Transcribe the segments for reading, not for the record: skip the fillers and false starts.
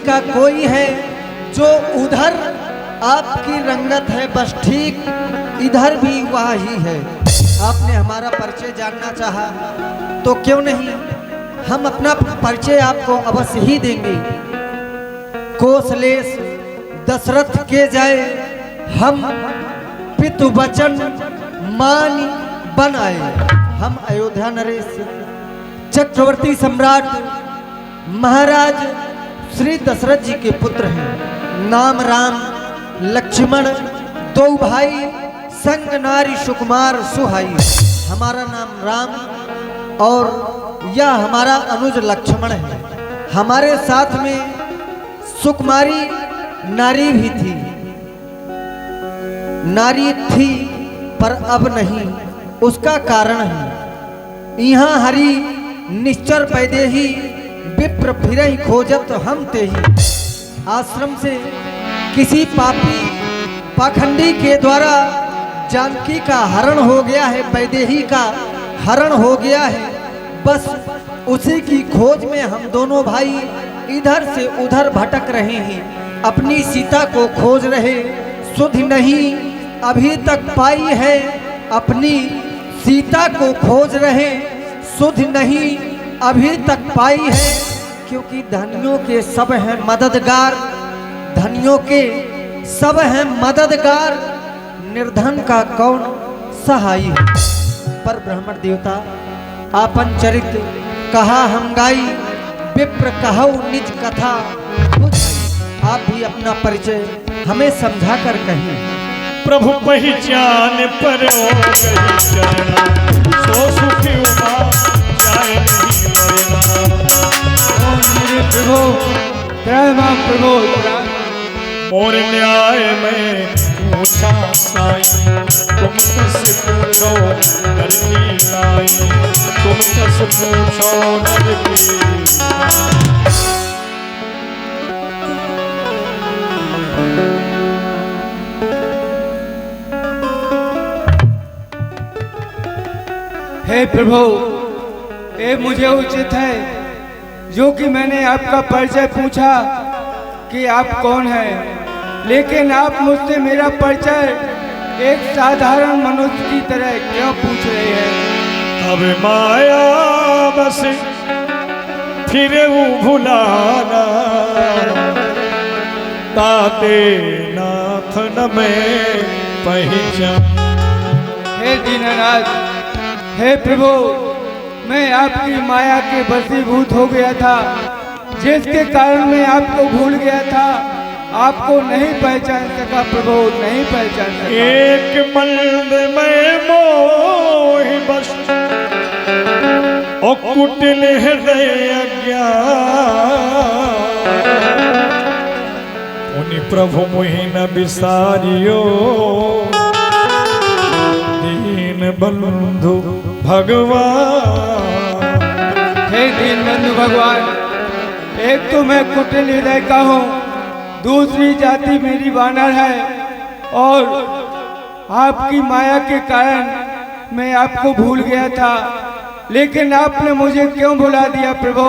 का कोई है जो उधर आपकी रंगत है, बस ठीक इधर भी वह ही है। आपने हमारा परिचय जानना चाहा तो क्यों नहीं, हम अपना परिचय आपको अवश्य ही देंगे। कौशलेश दशरथ के जाए हम पितु वचन मान बन आए। हम अयोध्या नरेश चक्रवर्ती सम्राट महाराज श्री दशरथ जी के पुत्र हैं। नाम राम लक्ष्मण, दो भाई संग नारी सुकुमार सुहाई। हमारा नाम राम और यह हमारा अनुज लक्ष्मण है। हमारे साथ में सुकुमारी नारी भी थी, नारी थी पर अब नहीं। उसका कारण है यहाँ हरि निश्चर पैदे ही विप्र फिरहि खोजत हम ते ही। आश्रम से किसी पापी पाखंडी के द्वारा जानकी का हरण हो गया है, वैदेही का हरण हो गया है। बस उसी की खोज में हम दोनों भाई इधर से उधर भटक रहे हैं, अपनी सीता को खोज रहे। सुध नहीं अभी तक पाई है, अपनी सीता को खोज रहे। सुध नहीं अभी तक पाई है, क्योंकि धनियों के सब हैं मददगार, धनियों के सब हैं मददगार, निर्धन का कौन सहाय है। पर ब्राह्मण देवता आपन चरित्र कहा हम गाई, विप्र कहौ निज कथा बुझाई। आप भी अपना परिचय हमें समझा कर कहें। प्रभु पहचान पर सो सुखी उमा जाए नहीं प्रभु प्रभु मोर न्याय में पूछा साई, तुम कस पूछो नर की नाई, तुम कस पूछो नर की हे प्रभु, ये मुझे उचित है जो कि मैंने आपका परिचय पूछा कि आप कौन हैं, लेकिन आप मुझसे मेरा परिचय एक साधारण मनुष्य की तरह क्यों पूछ रहे हैं? अब माया बस फिर भुलाना, ताते नाथ न में पहचान। हे दीननाथ, हे प्रभु, मैं आपकी माया के वशीभूत हो गया था, जिसके कारण मैं आपको भूल गया था, आपको नहीं पहचान सका प्रभु, नहीं पहचान सका। एक मंद में मोहि बस और कुटिल हृदय अज्ञान, उनि प्रभु मुहि न बिसारियो, दीन बंधु भगवान। हे दीन बंधु भगवान, एक तो मैं कुटिल हृदय का हूँ, दूसरी जाति मेरी वानर है, और आपकी माया के कारण मैं आपको भूल गया था, लेकिन आपने मुझे क्यों भुला दिया प्रभु?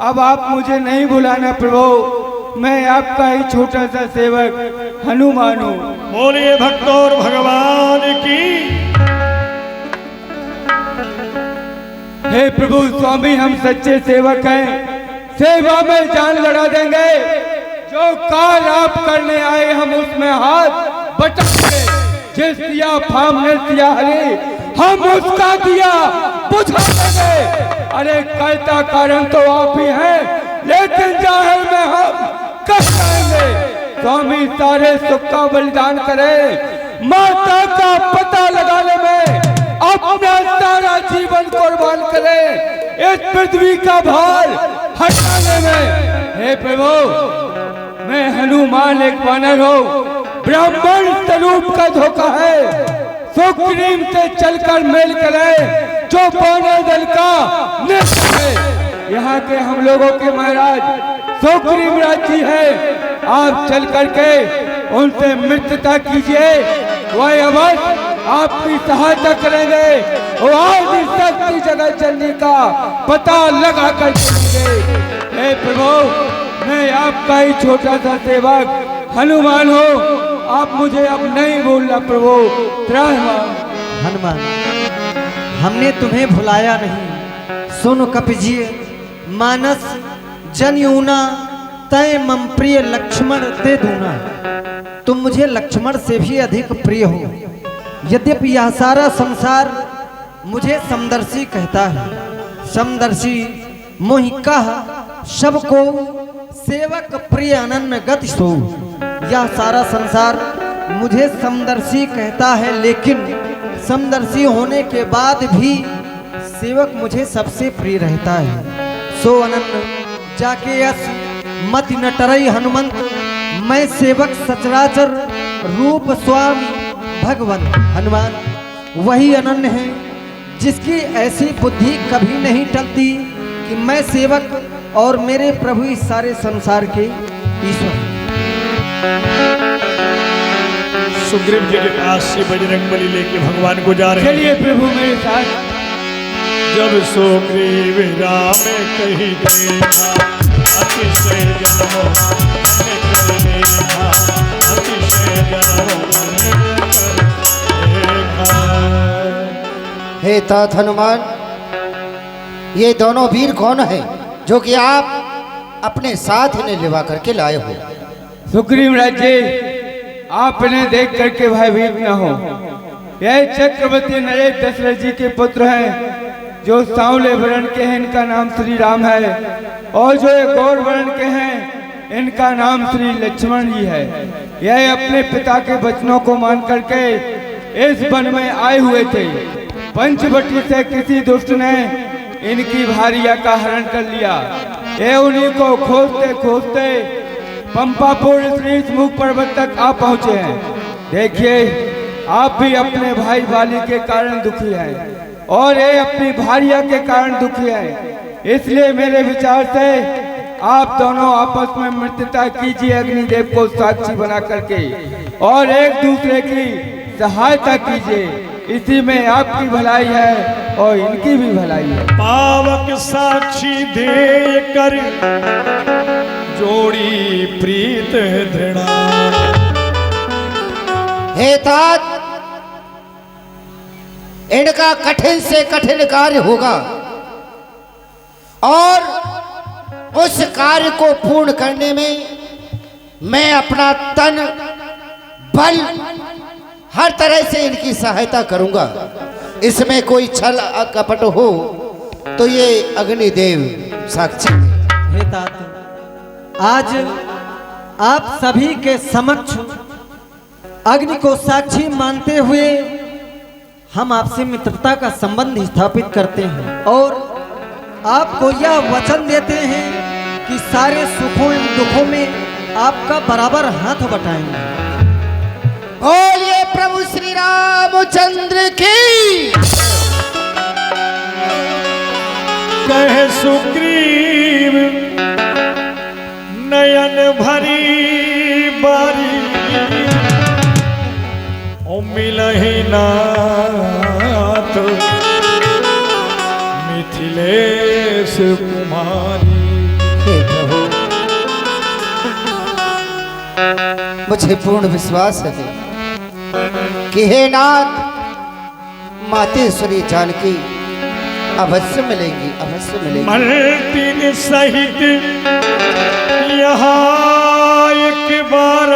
अब आप मुझे नहीं भुलाना प्रभु, मैं आपका ही छोटा सा सेवक हनुमान हूँ। बोलिए भक्त और भगवान की। हे प्रभु स्वामी, हम सच्चे सेवक हैं, सेवा में जान लड़ा देंगे, जो कार्य आप करने आए हम उसमें हाथ बटाएंगे। जिस दिया फाम ने दिया हरे, हम उसका दिया बुझा देंगे। अरे करता कारण तो आप ही हैं, लेकिन जाहिर में हम कर जाएंगे। स्वामी सारे सुख का बलिदान करे, माता का पता लगाने में अपना सारा जीवन कुर्बान करे, इस पृथ्वी का भार हटाने में। हे प्रभु, मैं हनुमान एक वानर हूँ, ब्राह्मण स्वरूप का धोखा है, सुग्रीव से चलकर मेल करे, जो वानर दल का नेता है। यहाँ के हम लोगों के महाराज सुग्रीव राजी है, आप चल करके उनसे मित्रता कीजिए, वह अवश्य आपकी सहायता करेंगे, और आदि शक्ति जगत जननी का पता लगा कर चलेंगे। हे प्रभु, मैं आप आपका ही छोटा सा सेवक हनुमान हो, आप मुझे अब नहीं भूलना प्रभु। त्राहिमाम। हनुमान, हमने तुम्हें भुलाया नहीं। सुन कपिजिय मानस जनयूना तय मम प्रिय लक्ष्मण ते दूना। तुम मुझे लक्ष्मण से भी अधिक प्रिय हो। यद्यपि यह सारा संसार मुझे समदर्शी कहता है। समदर्शी मोहि कह सबको सेवक प्रिय अनन्य गति सो। यह सारा संसार मुझे समदर्शी कहता है, लेकिन समदर्शी होने के बाद भी सेवक मुझे सबसे प्रिय रहता है। सो अनन्य जाके यस मति न टरई हनुमंत। मैं सेवक सचराचर रूप स्वामी भगवन। हनुमान वही अनन्य है जिसकी ऐसी बुद्धि कभी नहीं टलती कि मैं सेवक और मेरे प्रभु इस सारे संसार के ईश्वर। सुग्रीव जी के पास से बजरंगबली लेके भगवान को जा रहे हैं। चलिए प्रभु मेरे साथ। जब सुग्रीव राम कही देखा, अतिशय जन्मों ने कर देखा, अतिशय जन्मों ने कर देखा। हे तात हनुमान, ये दोनों वीर कौन हैं जो कि आप अपने साथ इन्हें लिवा करके लाए हो? सुग्रीव राज्य, आप इन्हें देख करके भयभीत न हो। यह चक्रवर्ती नरेश दशरथ जी के पुत्र हैं, जो सांवले वर्ण के हैं इनका नाम श्री राम है, और जो ये गौर वर्ण के हैं इनका नाम श्री लक्ष्मण जी है। यह अपने पिता के वचनों को मान करके इस वन में आए हुए थे। पंचवटी से किसी दुष्ट ने इनकी भारिया का हरण कर लिया। ये उन्हीं को खोजते खोजते पंपापुर श्री मुख पर्वत तक आ पहुंचे हैं। देखिए, आप भी अपने भाई वाली के कारण दुखी हैं और ये अपनी भारिया के कारण दुखी हैं। इसलिए मेरे विचार से आप दोनों आपस में मित्रता कीजिए, अग्निदेव को साक्षी बना करके, और एक दूसरे की सहायता कीजिए। इसी में आपकी भलाई है और इनकी भी भलाई है। पावक साक्षी दे कर जोड़ी प्रीत दृढ़ा। हे तात, इनका कठिन से कठिन कार्य होगा और उस कार्य को पूर्ण करने में मैं अपना तन बल हर तरह से इनकी सहायता करूंगा। इसमें कोई छल कपट हो तो ये अग्निदेव साक्षी है। हे तात, आज आप सभी के समक्ष अग्नि को साक्षी मानते हुए हम आपसे मित्रता का संबंध स्थापित करते हैं और आपको यह वचन देते हैं कि सारे सुखों एवं दुखों में आपका बराबर हाथ बटाएंगे। बोलिए प्रभु श्री रामचंद्र की। कहे सुग्रीव नयन भरी बारी, ओ मिलहि नाथ मिथिलेश कुमारी। हे प्रभु, मुझे पूर्ण विश्वास है कि हे नाथ मातेश्वरी जानकी अवश्य मिलेंगी, अवश्य मिलेंगी। मर्तिन सहित यहाँ एक बार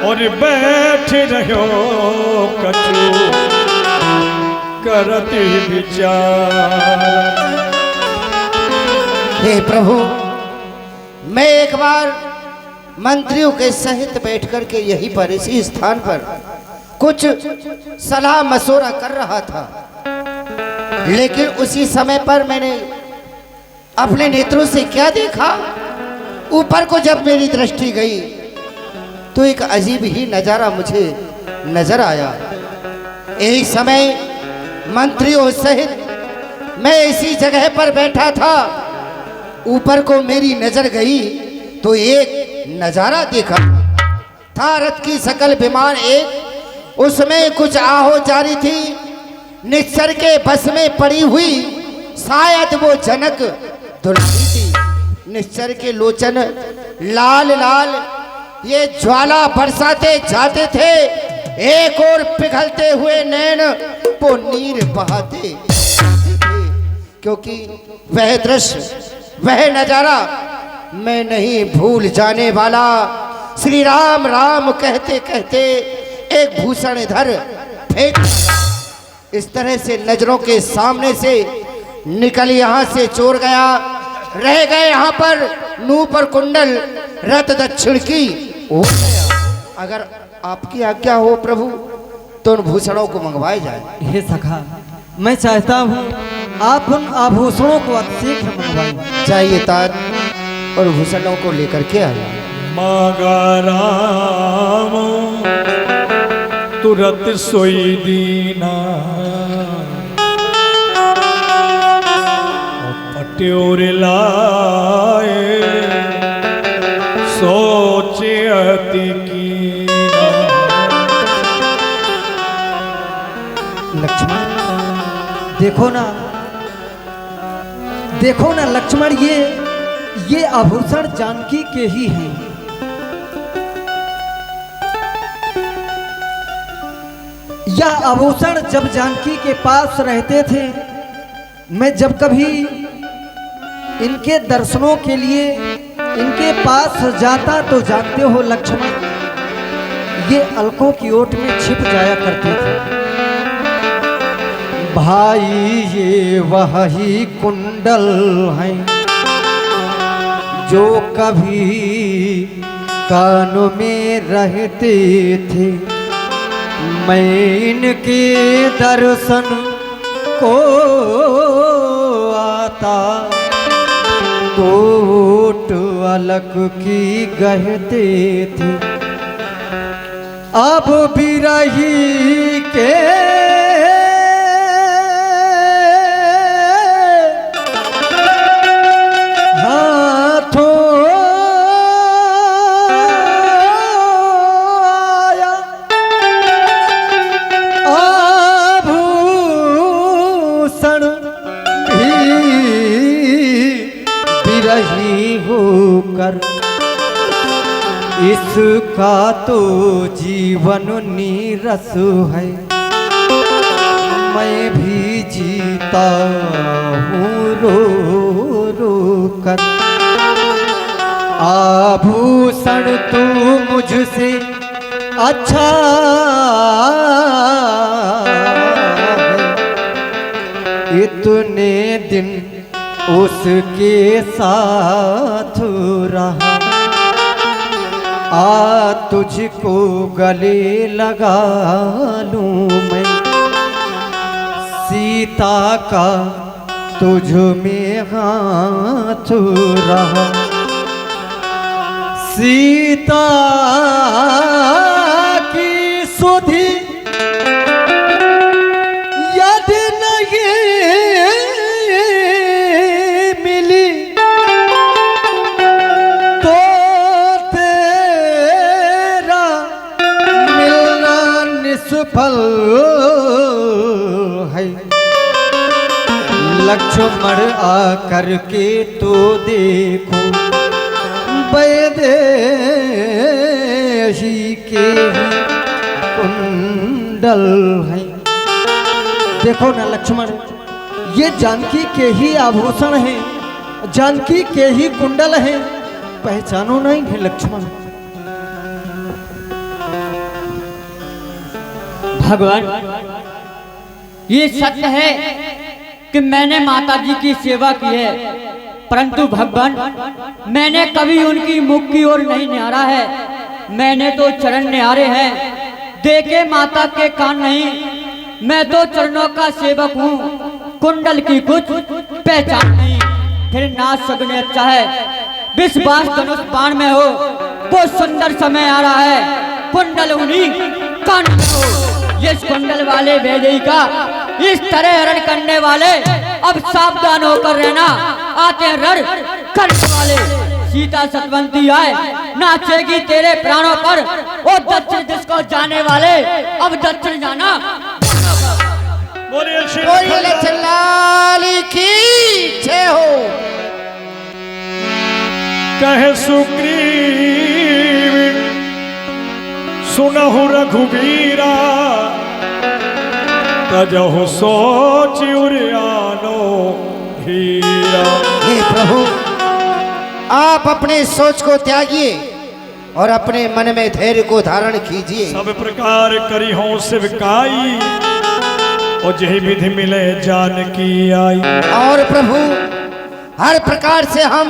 और बैठ रहो कछु करती विचार। हे प्रभु, मैं एक बार मंत्रियों के सहित बैठ कर के यहीं पर इसी स्थान पर कुछ सलाह मशवरा कर रहा था, लेकिन उसी समय पर मैंने अपने नेत्रों से क्या देखा, ऊपर को जब मेरी दृष्टि गई तो एक अजीब ही नज़ारा मुझे नजर आया। यही समय मंत्रियों सहित मैं इसी जगह पर बैठा था, ऊपर को मेरी नजर गई तो एक नजारा देखा था। रथ की सकल विमान एक, उसमें कुछ आहो जारी थी, निश्चर के बस में पड़ी हुई, शायद वो जनक दुल्हन थी। निश्चर के लोचन लाल लाल ये ज्वाला बरसाते जाते थे, एक और पिघलते हुए नैन वो नीर बहाते थे, क्योंकि वह दृश्य वह नजारा मैं नहीं भूल जाने वाला। श्री राम राम कहते कहते एक भूषण इधर फेंक, इस तरह से नजरों के सामने से निकल यहाँ से चोर गया। रह गए यहाँ पर नूपुर कुंडल रत दक्षिण की ओर गया। अगर आपकी आज्ञा हो प्रभु तो उन भूषणों को मंगवाए जाए। हे सखा, मैं चाहता हूँ आप उन आभूषणों को अतिशीघ्र मंगवाएं। चाहिए तात और भूषणों को लेकर के आया। मांगा राम तुरत सोई दीना, पट्योर लाए सोचे अति कीना। लक्ष्मण देखो ना लक्ष्मण, ये आभूषण जानकी के ही हैं। यह आभूषण जब जानकी के पास रहते थे, मैं जब कभी इनके दर्शनों के लिए इनके पास जाता तो जानते हो लक्ष्मण, ये अलकों की ओट में छिप जाया करते थे। भाई ये वही कुंडल हैं जो कभी कान में रहते थे, मैं इनके दर्शन को आता तो ओट अलक की गहते थे। अब बिरही के इसका तो जीवन नीरस है, मैं भी जीता हूँ रो रो कर। आभूषण तू मुझसे अच्छा है, इतने दिन उसके साथ रहा, आ तुझको गले लगा लूं मैं, सीता का तुझ में हाथ रहा। सीता की सुधि यदि नहीं मिली तो तेरा मिलना निष्फल है। लक्ष्मण आकर के तो देखो वैदेही के कुंडल है। देखो ना लक्ष्मण, ये जानकी के ही आभूषण हैं, जानकी के ही कुंडल हैं, पहचानो नहीं है लक्ष्मण। भगवान, ये सत्य है कि मैंने माता जी की सेवा की है, परंतु भगवान मैंने कभी उनकी मुख की ओर नहीं निहारा है। मैंने तो चरण निहारे हैं, देखे माता के कान नहीं। मैं तो चरणों का सेवक हूँ, कुंडल की कुछ पहचान नहीं। फिर नाच सगने अच्छा है, विश्वास धनुष बाण में हो, वो सुंदर समय आ रहा है, कुंडल उन्हीं कान में हो। ये कुंडल वाले वैदेही का इस तरह हरण करने वाले अब सावधान होकर रहना, आते हैं रण करने वाले। सीता सतवंती आए, नाचेगी तेरे प्राणों पर, और दक्षिण दिश को जाने वाले अब दक्षिण जाना। बोलिए लक्ष्मण लाल की जय हो। कहे सुग्रीव सुनहु रघुवीरा तजहु सोच उरियानो धीरा। हे प्रभु, आप अपने सोच को त्यागिए और अपने मन में धैर्य को धारण कीजिए। सब प्रकार करी हों सेवकाई और जही विधि मिले जानकी आई। और प्रभु, हर प्रकार से हम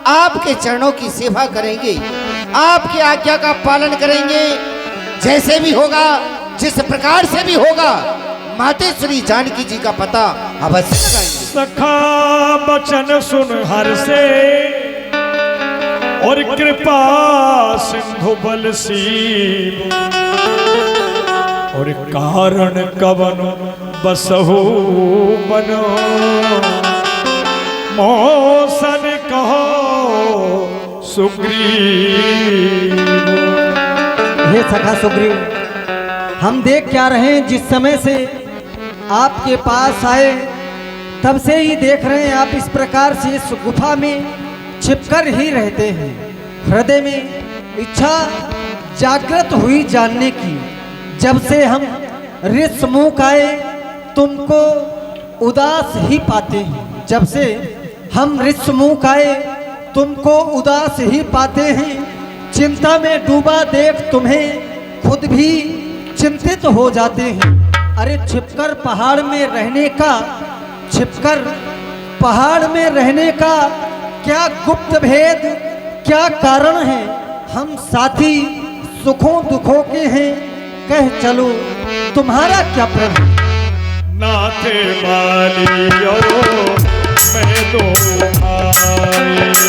आपके चरणों की सेवा करेंगे, आपकी आज्ञा का पालन करेंगे। जैसे भी होगा, जिस प्रकार से भी होगा, मातेश्वरी जानकी जी का पता अवश्य लगाएंगे। सखा बचन सुन हर से और कृपा सिंधु बल सीब और कारण कवन बसहु बनो मौसन कहो सुग्रीव। हे सखा सुग्रीव, हम देख क्या रहे हैं, जिस समय से आपके पास आए तब से ही देख रहे हैं आप इस प्रकार से इस गुफा में छिपकर ही रहते हैं। हृदय में इच्छा जागृत हुई जानने की। जब से हम ऋषमुख आए तुमको उदास ही पाते हैं। जब से हम ऋषमुख आए तुमको उदास ही पाते हैं। चिंता में डूबा देख तुम्हें खुद भी चिंतित हो जाते हैं। अरे छिपकर पहाड़ में रहने का, छिपकर पहाड़ में रहने का क्या गुप्त भेद, क्या कारण है? हम साथी सुखों दुखों के हैं, कह चलो तुम्हारा क्या प्रभु। नाथे माली मैं दो भाई